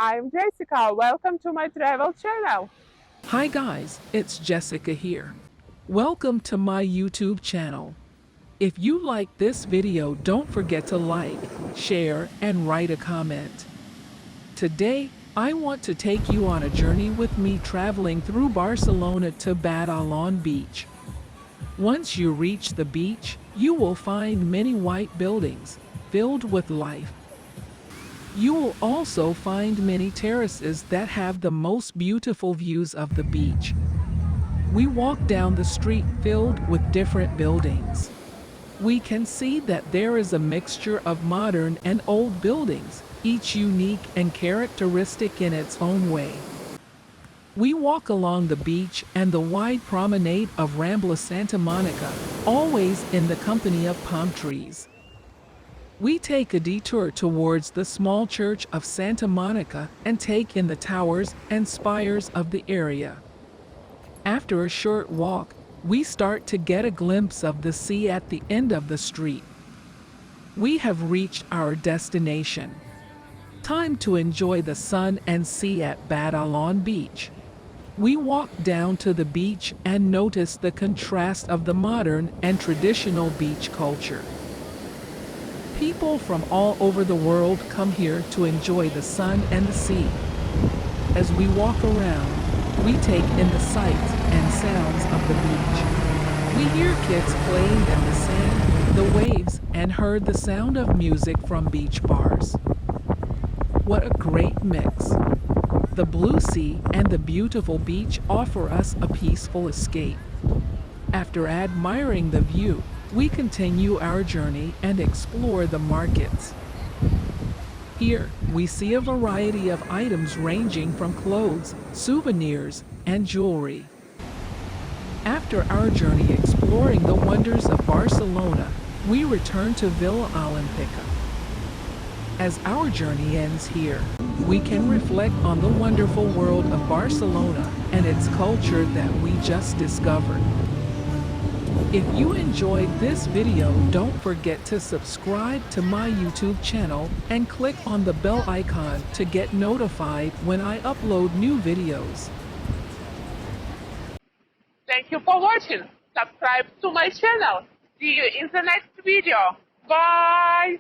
I'm Jessica. Welcome to my travel channel. Hi guys, it's Jessica here. Welcome to my YouTube channel. If you like this video, don't forget to like, share, and write a comment. Today, I want to take you on a journey with me traveling through Barcelona to Badalona Beach. Once you reach the beach, you will find many white buildings filled with life. You will also find many terraces that have the most beautiful views of the beach. We walk down the street filled with different buildings. We can see that there is a mixture of modern and old buildings, each unique and characteristic in its own way. We walk along the beach and the wide promenade of Rambla Santa Monica, always in the company of palm trees. We take a detour towards the small church of Santa Monica and take in the towers and spires of the area. After a short walk, we start to get a glimpse of the sea at the end of the street. We have reached our destination. Time to enjoy the sun and sea at Badalona Beach. We walk down to the beach and notice the contrast of the modern and traditional beach culture. People from all over the world come here to enjoy the sun and the sea. As we walk around, we take in the sights and sounds of the beach. We hear kids playing in the sand, the waves, and heard the sound of music from beach bars. What a great mix! The blue sea and the beautiful beach offer us a peaceful escape. After admiring the view, we continue our journey and explore the markets. Here, we see a variety of items ranging from clothes, souvenirs, and jewelry. After our journey exploring the wonders of Barcelona, we return to Villa Olímpica. As our journey ends here, we can reflect on the wonderful world of Barcelona and its culture that we just discovered. If you enjoyed this video, don't forget to subscribe to my YouTube channel and click on the bell icon to get notified when I upload new videos. Thank you for watching. Subscribe to my channel. See you in the next video. Bye!